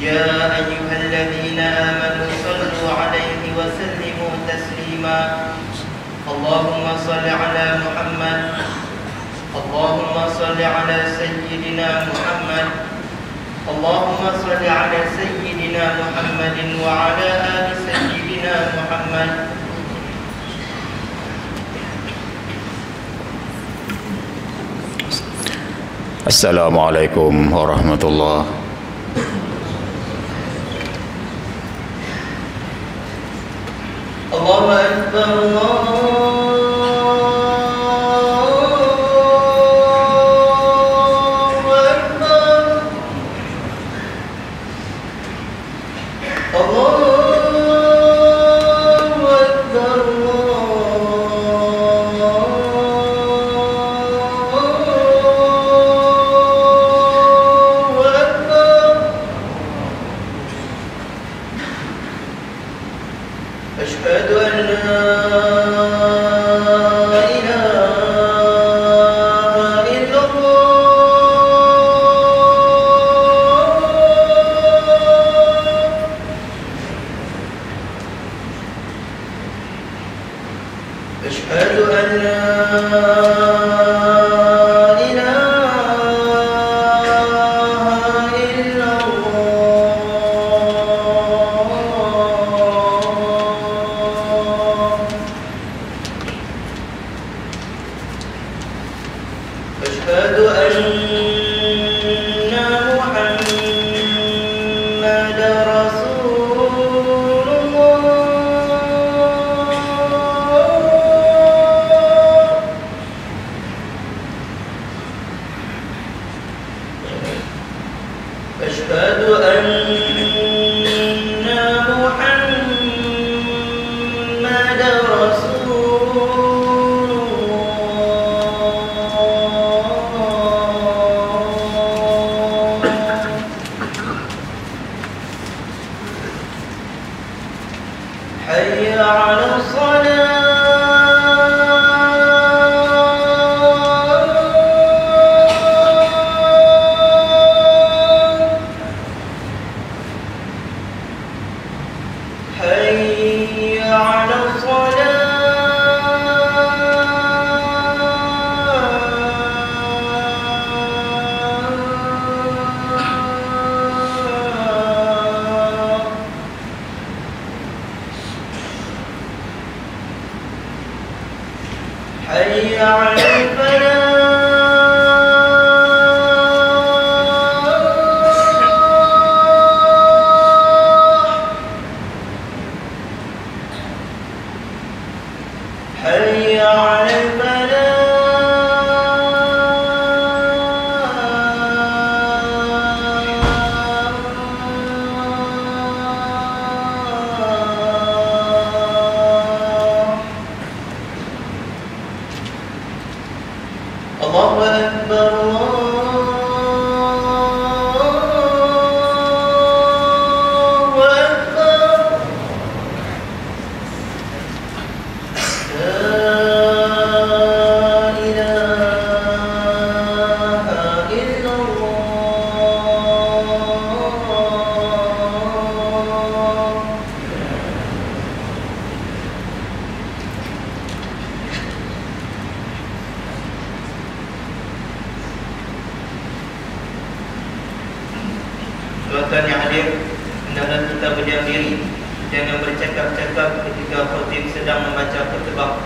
يا أيها الذين آمنوا صلوا عليه وسلموا تسليما اللهم صل على محمد اللهم صل على سيدنا محمد اللهم صل على سيدنا محمد وعلى آل سيدنا محمد. Assalamualaikum warahmatullahi. Allahu Akbar, أشهد أن لا إله إلا الله أشهد أن لا أشهد أن محمد رسول الله أشهد أن محمد رسول حي على الصلاة حي على حي على الفلاح حي على الله أكبر الله أكبر لا إله إلا الله. Tuan-tuan yang hadir, hendaklah kita berdiam diri, jangan bercakap-cakap ketika khatib sedang membaca khutbah,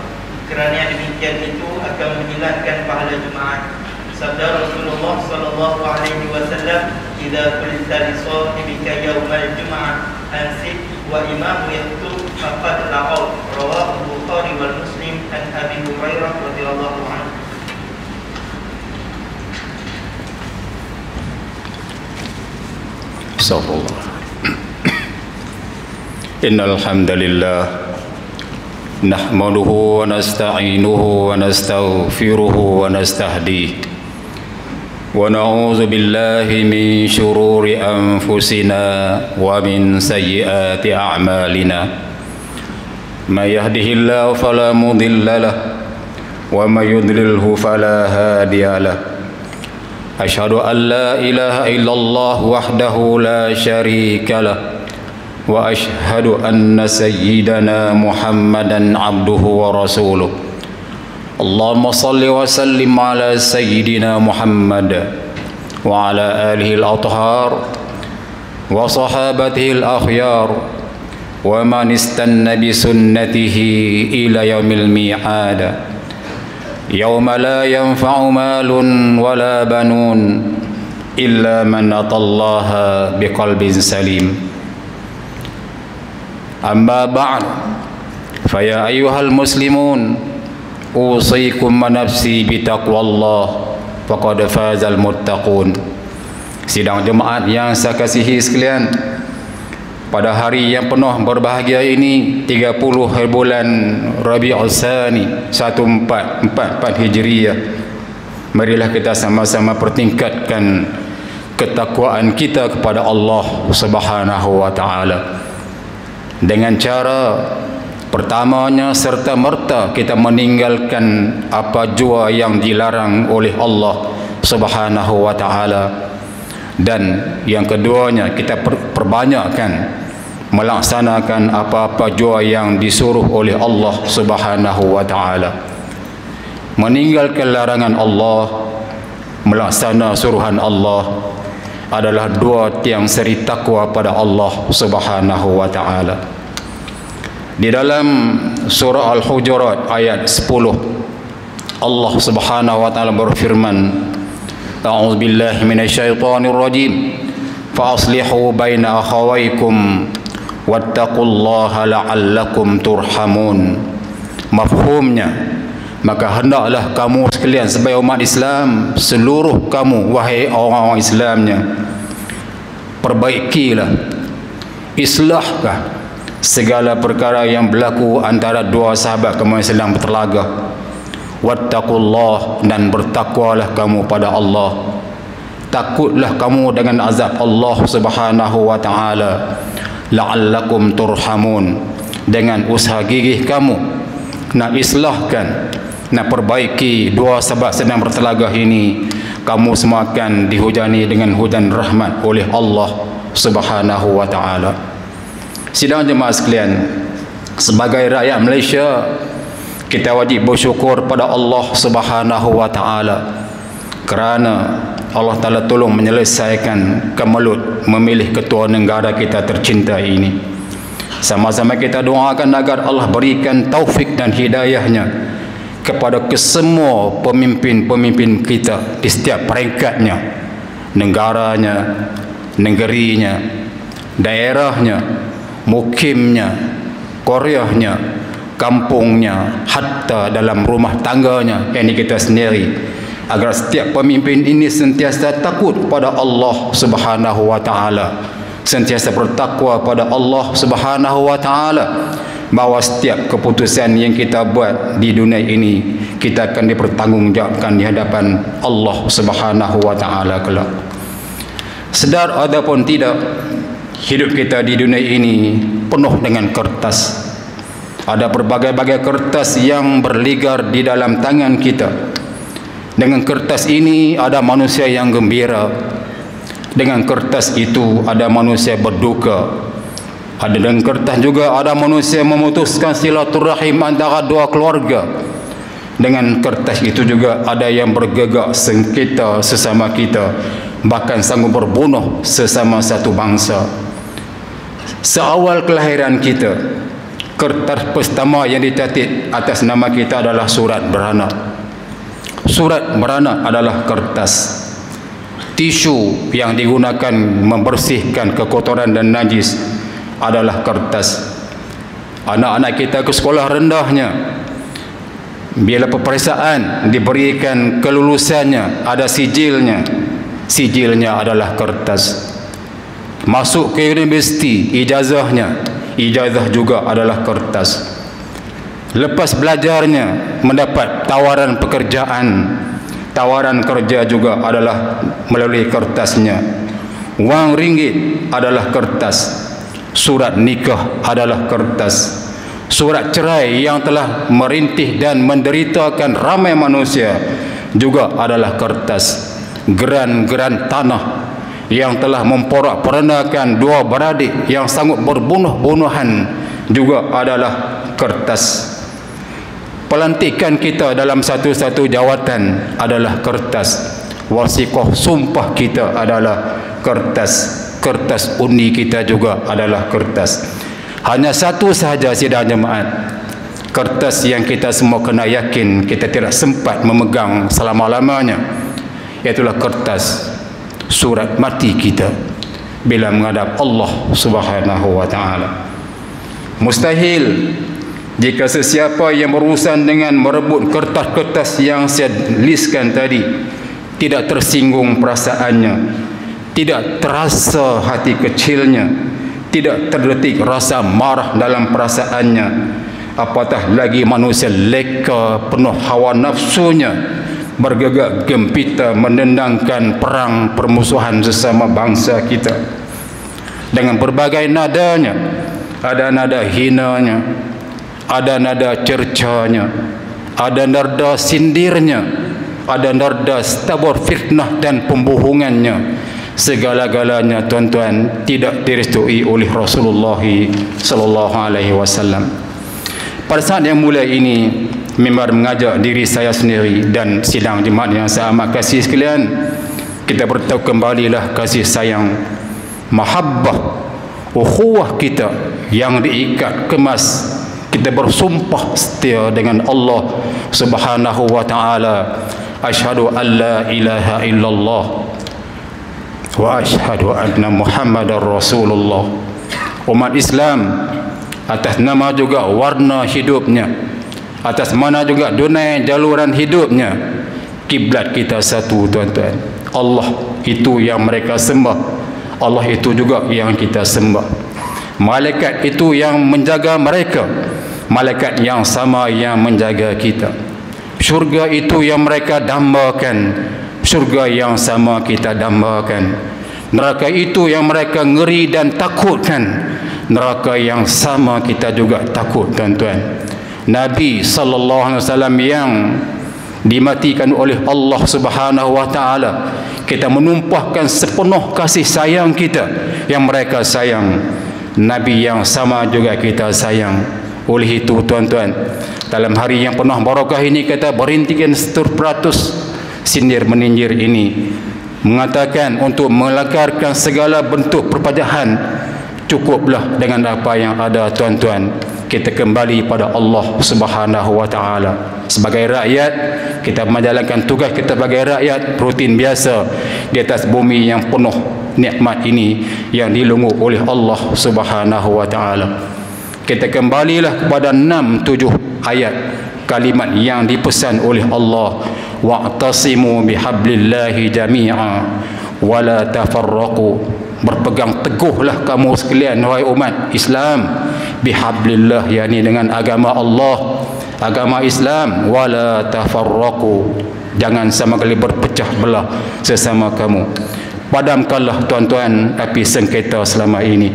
kerana demikian itu akan menghilangkan pahala Jumaat. Sabda Rasulullah sallallahu alaihi wasallam, "Idza qulta li sahibika yaumal jum'ah ansit wa imamu yaktub faqad la'aw." Rawahu Bukhari wal Muslim an Abi Hurairah radhiyallahu anhu. Astagfirullah. Innal hamdalillah nahmaduhu wa nasta'inuhu wa nastaghfiruhu wa nastahdihi wa na'udzu billahi min shururi anfusina wa min sayyiati a'malina. May yahdihillahu fala mudilla lahu wa may yudlilhu fala hadiya lahu. أشهد أن لا إله إلا الله وحده لا شريك له وأشهد أن سيدنا محمدا عبده ورسوله اللهم صل وسلم على سيدنا محمد وعلى آله الأطهار وصحابته الأخيار ومن استنى بسنته إلى يوم الميعاد يوم لا ينفع مال ولا بنون إلا من أتى الله بقلب سليم أما بعد فيا أيها المسلمون أوصيكم ونفسي بتقوى الله فقد فاز المتقون. Sidang jemaat yang saya kasihi sekalian, pada hari yang penuh berbahagia ini 30 hari bulan Rabiul Tsani 1444 Hijriah, marilah kita sama-sama pertingkatkan ketakwaan kita kepada Allah Subhanahu wa taala dengan cara pertamanya serta merta kita meninggalkan apa jua yang dilarang oleh Allah Subhanahu wa taala, dan yang keduanya kita perbanyakkan melaksanakan apa-apa jua yang disuruh oleh Allah Subhanahu wa taala. Meninggalkan larangan Allah, melaksanakan suruhan Allah adalah dua tiang seri takwa pada Allah Subhanahu wa taala. Di dalam surah Al-Hujurat ayat 10, Allah Subhanahu wa taala berfirman, A'udzu billahi minasyaitonir rajim. Fa aslihu baina akhawaykum wattaqullaha la'allakum turhamun. Mafhumnya, maka hendaklah kamu sekalian sebagai umat Islam, seluruh kamu wahai orang-orang Islamnya, perbaikilah, islahkah segala perkara yang berlaku antara dua sahabat kamu yang sedang bertelagah. Wattaqullah, dan bertakwalah kamu pada Allah. Takutlah kamu dengan azab Allah Subhanahu wa taala. La'allakum turhamun, dengan usaha gigih kamu nak islahkan, nak perbaiki dua sahabat sedang bertelagah ini, kamu semua akan dihujani dengan hujan rahmat oleh Allah Subhanahu wa taala. Sidang jemaah sekalian, sebagai rakyat Malaysia, kita wajib bersyukur pada Allah Subhanahu wa taala kerana Allah Taala tolong menyelesaikan kemelut memilih ketua negara kita tercinta ini. Sama-sama kita doakan agar Allah berikan taufik dan hidayahnya kepada kesemua pemimpin-pemimpin kita di setiap peringkatnya, negaranya, negerinya, daerahnya, mukimnya, qaryahnya, kampungnya, hatta dalam rumah tangganya, ini kita sendiri, agar setiap pemimpin ini sentiasa takut pada Allah Subhanahu wa taala, sentiasa bertakwa pada Allah Subhanahu wa taala, bahawa setiap keputusan yang kita buat di dunia ini kita akan dipertanggungjawabkan di hadapan Allah Subhanahu wa taala kelak. Sedar ataupun tidak, hidup kita di dunia ini penuh dengan kertas. Ada berbagai-bagai kertas yang berligar di dalam tangan kita. Dengan kertas ini ada manusia yang gembira, dengan kertas itu ada manusia berduka, ada dengan kertas juga ada manusia memutuskan silaturahim antara dua keluarga. Dengan kertas itu juga ada yang bergegak sengketa sesama kita, bahkan sanggup berbunuh sesama satu bangsa. Seawal kelahiran kita, kertas pertama yang dicatat atas nama kita adalah surat beranak. Surat beranak adalah kertas. Tisu yang digunakan membersihkan kekotoran dan najis adalah kertas. Anak-anak kita ke sekolah rendahnya, bila peperiksaan diberikan kelulusannya, ada sijilnya. Sijilnya adalah kertas. Masuk ke universiti, ijazahnya, ijazah juga adalah kertas. Lepas belajarnya, mendapat tawaran pekerjaan, tawaran kerja juga adalah melalui kertasnya. Wang ringgit adalah kertas. Surat nikah adalah kertas. Surat cerai yang telah merintih dan menderitakan ramai manusia juga adalah kertas. geran-geran tanah yang telah memporak-porandakan dua beradik yang sanggup berbunuh-bunuhan juga adalah kertas. Pelantikan kita dalam satu-satu jawatan adalah kertas. Wasiqah sumpah kita adalah kertas. Kertas undi kita juga adalah kertas. Hanya satu sahaja sidang jemaat, kertas yang kita semua kena yakin kita tidak sempat memegang selama-lamanya, iaitulah kertas surat mati kita bila menghadap Allah Subhanahu wa taala. Mustahil jika sesiapa yang berurusan dengan merebut kertas-kertas yang saya listkan tadi tidak tersinggung perasaannya, tidak terasa hati kecilnya, tidak terdetik rasa marah dalam perasaannya, apatah lagi manusia leka penuh hawa nafsunya, bergegak gempita mendendangkan perang permusuhan sesama bangsa kita dengan berbagai nadanya. Ada nada hinanya, ada nada cercanya, ada nada sindirnya, ada nada tabur fitnah dan pembohongannya. Segala-galanya tuan-tuan tidak direstui oleh Rasulullah sallallahu alaihi wasallam. Pada saat yang mulia ini, mimbar mengajak diri saya sendiri dan sidang jemaat yang saya amat kasih sekalian, kita bertahu kembalilah kasih sayang, mahabbah, ukhuwah kita yang diikat kemas. Kita bersumpah setia dengan Allah Subhanahu wa taala, asyhadu an la ilaha illallah wa asyhadu anna Muhammadar Rasulullah. Umat Islam atas nama juga warna hidupnya, atas mana juga dunia jaluran hidupnya, kiblat kita satu tuan-tuan. Allah itu yang mereka sembah, Allah itu juga yang kita sembah. Malaikat itu yang menjaga mereka, malaikat yang sama yang menjaga kita. Syurga itu yang mereka dambakan, syurga yang sama kita dambakan. Neraka itu yang mereka ngeri dan takutkan, neraka yang sama kita juga takut tuan-tuan. Nabi sallallahu alaihi wasallam yang dimatikan oleh Allah Subhanahu wa taala, kita menumpahkan sepenuh kasih sayang kita yang mereka sayang. Nabi yang sama juga kita sayang. Oleh itu tuan-tuan, dalam hari yang penuh barakah ini kita berhentikan 100% sindir meninjir ini, mengatakan untuk melakarkan segala bentuk perpajahan. Cukuplah dengan apa yang ada tuan-tuan. Kita kembali pada Allah Subhanahu wa taala. Sebagai rakyat, kita menjalankan tugas kita sebagai rakyat rutin biasa di atas bumi yang penuh nikmat ini yang dilunggu oleh Allah Subhanahu wa taala. Kita kembalilah kepada 6-7 ayat kalimat yang dipesan oleh Allah, wa'tasimu bihablillahi jami'a wa la tafarraqu. Berpegang teguhlah kamu sekalian wahai umat Islam, bihablillah, yakni dengan agama Allah, agama Islam, wala tafarraqu, jangan sama kali berpecah belah sesama kamu. Padamkanlah tuan-tuan api sengketa selama ini.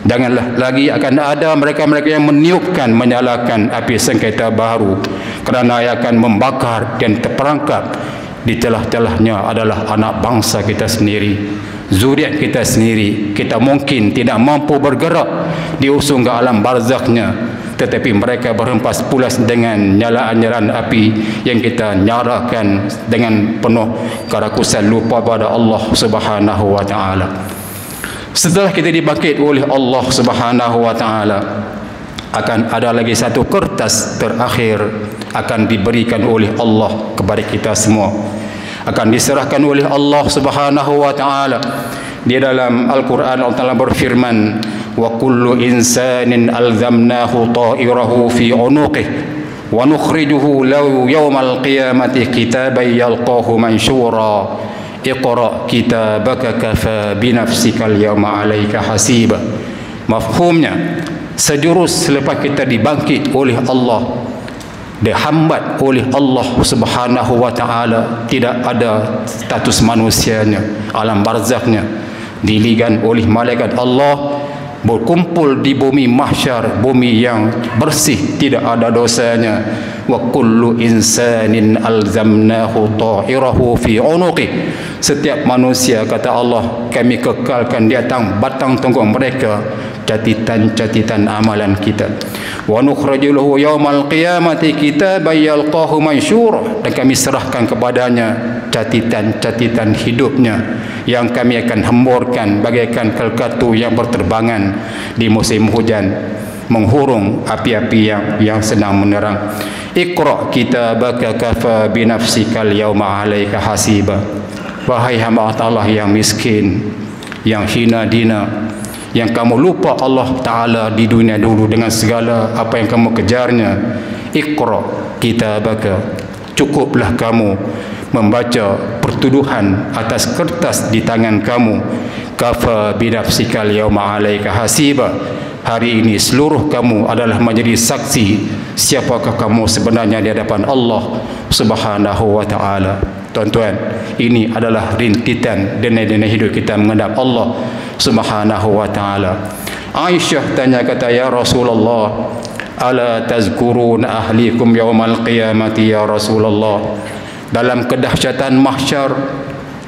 Janganlah lagi akan ada mereka-mereka yang meniupkan, menyalakan api sengketa baru, kerana ia akan membakar dan terperangkap di celah-celahnya adalah anak bangsa kita sendiri, zuriat kita sendiri. Kita mungkin tidak mampu bergerak diusung ke alam barzakhnya, tetapi mereka berhempas pulas dengan nyalaan-nyalaan api yang kita nyalakan dengan penuh kerakusan lupa pada Allah Subhanahu wa taala. Setelah kita dibangkit oleh Allah Subhanahu wa taala, akan ada lagi satu kertas terakhir akan diberikan oleh Allah kepada kita semua, akan diserahkan oleh Allah Subhanahu wa taala. Di dalam Al-Quran Allah Ta'ala berfirman, wa kullu insanin alzamnahu ta'irahu fi unuqih wa nukhrijuhu lahu yawmal qiyamati kitaban yalqahu mansyura iqra kitabaka kafa binafsika al-yawma 'alaika hasiba. Mafhumnya, sejurus selepas kita dibangkit oleh Allah, dihambat oleh Allah Subhanahu wa taala, tidak ada status manusianya, alam barzakhnya, diligan oleh malaikat Allah berkumpul di bumi mahsyar, bumi yang bersih, tidak ada dosanya. Wa kullu insanin alzamnahu ta'irahu fi unuqi. Setiap manusia, kata Allah, kami kekalkan di atas batang tubuh mereka catatan-catatan amalan kita. Wa nukhriju lahu yaumal qiyamati kitaban yalqahu mansyura, dan kami serahkan kepadanya catatan-catatan hidupnya yang kami akan hemburkan bagaikan kalkatu yang berterbangan di musim hujan, menghurung api-api yang sedang menerang. Iqra kitabaka kafa binafsikal yawma 'alaika hasiba. Wahai hamba Allah yang miskin, yang hina dina, yang kamu lupa Allah Ta'ala di dunia dulu dengan segala apa yang kamu kejarnya. Iqra kitabaka, cukuplah kamu membaca pertuduhan atas kertas di tangan kamu. Kafa binafsikal yawma 'alaika hasiba. Hari ini seluruh kamu adalah menjadi saksi siapakah kamu sebenarnya di hadapan Allah Subhanahu wa Ta'ala. Tuan-tuan, ini adalah rintitan dina hidup kita menghadap Allah Subhanahu wa Ta'ala. Aisyah tanya, kata, ya Rasulullah, ala tazkurun ahlikum yawmal qiyamati ya Rasulullah. Dalam kedahsyatan mahsyar,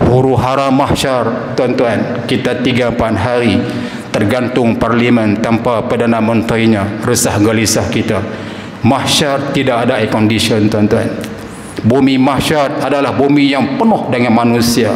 huru hara mahsyar, tuan-tuan, kita 3-4 hari tergantung parlimen tanpa Perdana Menterinya, resah gelisah kita. Mahsyar tidak ada air condition, tuan-tuan. Bumi mahsyar adalah bumi yang penuh dengan manusia,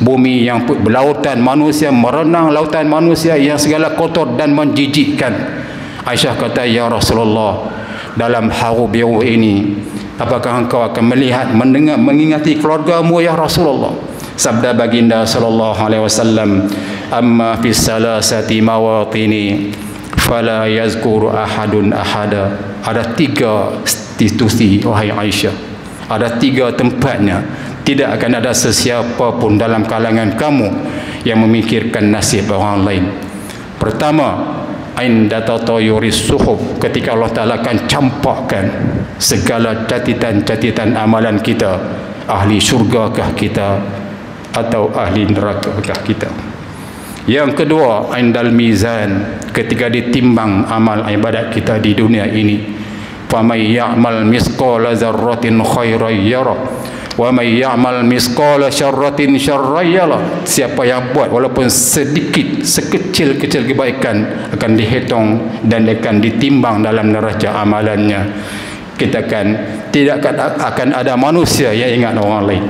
bumi yang berlautan manusia, merenang lautan manusia yang segala kotor dan menjijikkan. Aisyah kata, ya Rasulullah, dalam haru biru ini, apakah engkau akan melihat, mendengar, mengingati keluargamu ya Rasulullah? Sabda baginda sallallahu alaihi wasallam, amma fi salasati mawatini fala yazkuru ahadun ahada. Ada 3 institusi, wahai Aisyah, ada 3 tempatnya tidak akan ada sesiapa pun dalam kalangan kamu yang memikirkan nasib orang lain. Pertama, inda tatayuris suhuf, ketika Allah Ta'ala akan campakkan segala catatan-catatan amalan kita, ahli syurgakah kita atau ahli nerakakah kita. Yang kedua, indal mizan, ketika ditimbang amal ibadat kita di dunia ini. Faman ya'mal misqala dzarratin khairan yara wa may ya'mal misqala syarratin syarran yara. Siapa yang buat walaupun sedikit, sekecil-kecil kebaikan akan dihitung dan akan ditimbang dalam neraca amalannya. Kita tidak akan ada manusia yang ingat orang lain.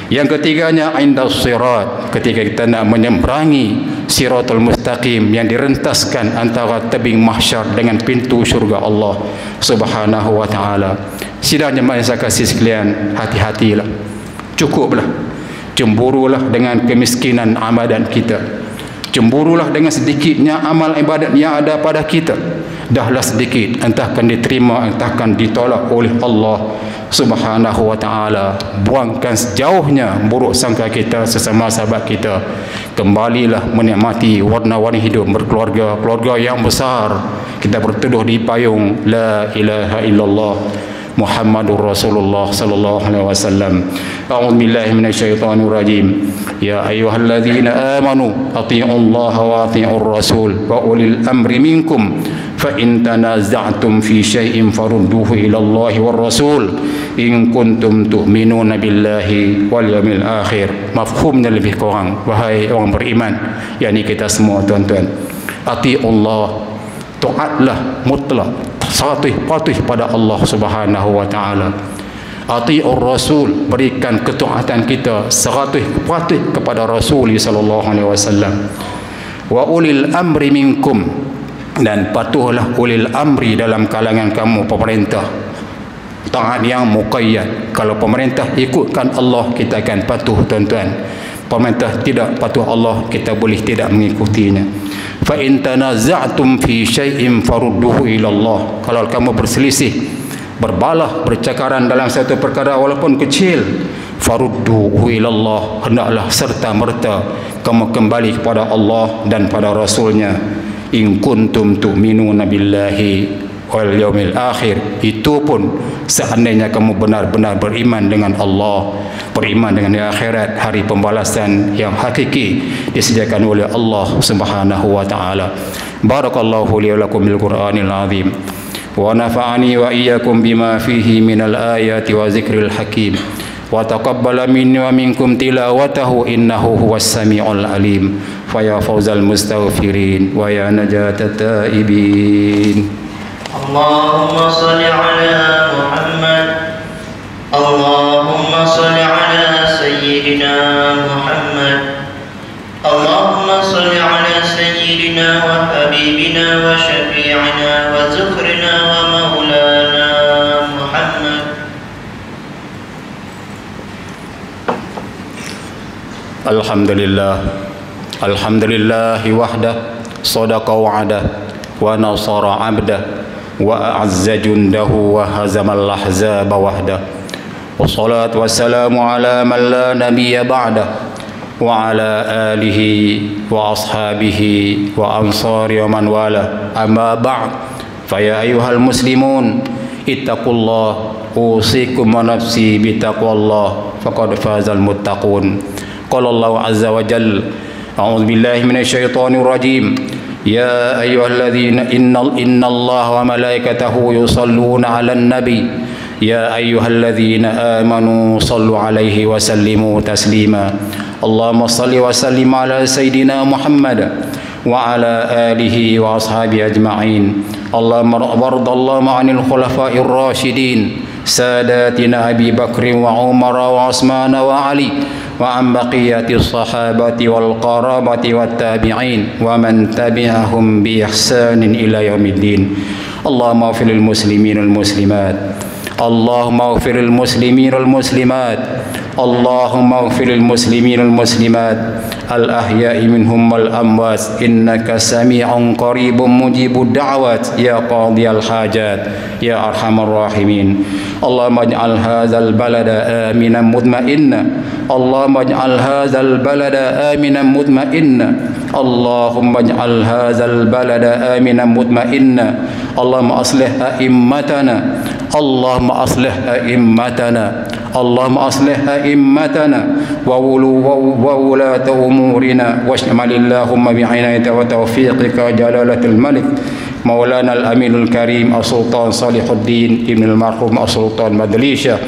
Yang ketiganya, inda sirat, ketika kita nak menyeberangi siratul mustaqim yang direntaskan antara tebing mahsyar dengan pintu syurga Allah Subhanahu wa Ta'ala. Sidang jemaah yang saya kasih sekalian, hati-hatilah, cukuplah, cemburulah dengan kemiskinan amalan kita, cemburulah dengan sedikitnya amal ibadat yang ada pada kita. Dahlah sedikit, entah akan diterima, entah akan ditolak oleh Allah Subhanahu wa Ta'ala. Buangkan sejauhnya buruk sangka kita sesama sahabat kita. Kembalilah menikmati warna-warni hidup berkeluarga, keluarga yang besar. Kita berteduh di payung la ilaha illallah Muhammadur Rasulullah sallallahu alaihi wasallam. A'udzu billahi minasyaitonir rajim. Ya ayyuhalladzina amanu atti'ullaha wa atti'ur rasul wa ulil amri minkum fa in tanaza'tum fi syai'in farudduhu ila Allahi war rasul in kuntum tu'minuna billahi wal yawmil akhir. Mafhumnya lebih kurang, wahai orang beriman, yakni kita semua, tuan-tuan. Atti'ullah, taatlah mutlak, patuh pada Allah Subhanahu wa Ta'ala. Ati'ur Rasul, berikan ketaatan kita 100% patuh kepada Rasul sallallahu alaihi wasallam. Wa ulil amri minkum, dan patuhlah ulil amri dalam kalangan kamu, pemerintah. Taat yang muqayyad. Kalau pemerintah ikutkan Allah, kita akan patuh, tuan-tuan. Pemerintah tidak patuh Allah, kita boleh tidak mengikutinya. Fa in tanaza'tum fi syai'in farudduhu ila Allah. Kalau kamu berselisih, berbalah, bercakaran dalam satu perkara walaupun kecil, farudduhu ila Allah, hendaklah serta merta kamu kembali kepada Allah dan pada Rasulnya. In kuntum tu'minuna billahi wal yaumil akhir. Itu pun seandainya kamu benar-benar beriman dengan Allah, beriman dengan akhirat, hari pembalasan yang hakiki disediakan oleh Allah Subhanahu wa Ta'ala. Barakallahu li wa lakum bil Qur'anil azim wa nafa'ani wa iyyakum bima fihi minal ayati wa zikril hakim wa taqabbala minni wa minkum tilawatahu innahu huwas samiul alim. Fa ya fawzal mustaghfirin wa ya najatat taibin. Allahumma salli ala Muhammad, Allahumma salli ala sayyidina Muhammad, Allahumma salli ala sayyidina wa habibina wa syafi'ina wa zukhrina wa maulana Muhammad. Alhamdulillah, alhamdulillahi wahdah, sadaqa wa'adah wa nasara 'abdah wa a'azza jundahu wa hazamal ahzaba wahdah. Wassalatu wassalamu ala man la nabiyya ba'dah wa ala alihi wa ashabihi wa ansari wa man wala. Amma ba'd, fa ya ayyuhal muslimun ittaqullah, usikum wa nafsi bitaqwallah, faqad fazal muttaqun. Qala Allah azza wa jalla, a'udzu billahi minasy syaithanir rajim. Ya ayyuhalladzina innallaha wa malaikatahu yusholluna 'alan nabi. Ya ayyuhalladzina amanu shallu 'alaihi wa sallimu taslima. Allahumma shalli wa sallim ala sayyidina Muhammad wa ala alihi wa ashabihi ajma'in. Allahumma wardallahu 'anil khulafa'ir rasyidin sadatina Abi Bakr wa Umar wa Utsman wa Ali wa an baqiyatis sahabati wal qarabati wat tabi'in wa man tabi'ahum bi ihsanin ila yaumiddin. Allahumma ighfir lil muslimin wal muslimat, Allahumma ighfir lil muslimin wal muslimat, Allahumma ighfir lil muslimin wal muslimat al ahya'i minhum wal amwat innaka sami'un qaribun mujibud da'wat ya qadiyal hajat ya arhamar rahimin. Allahumma ij'al hadzal balada aminan mutma'inna, Allahumma ij'al hadzal balada aminan mutma'inna, Allahumma ij'al hadzal balada aminan mutma'inna. Allahumma aslih a'immatana, Allahumma aslih a'immatana, Allahumma aslih a'immatana wa wulata umurina washmalillahumma bi'inaika wa tawfiqika jalalatul malik Maulana al-Aminul Karim As-Sultan Salihuddin Ibn al-Marhum As-Sultan Madlisha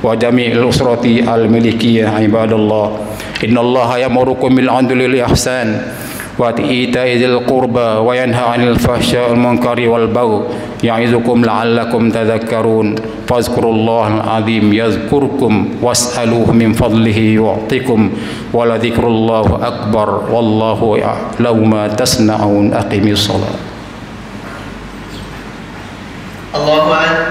wa jami'il usrati al-milikiyah. Ibadallah, innallaha ya'murukum bil 'adli wal ihsan wa ita'i dzil qurba wa yanha 'anil fahsya'i wal munkari wal baghi ya'izukum la'allakum tadhakkarun. Fazkurullahal 'azim yazkurkum was'aluhu min fadlihi yu'tikum wa la dzikrullahi akbar wallahu ya'lamu ma tasna'un. Aqimis shalah. Allahu akbar.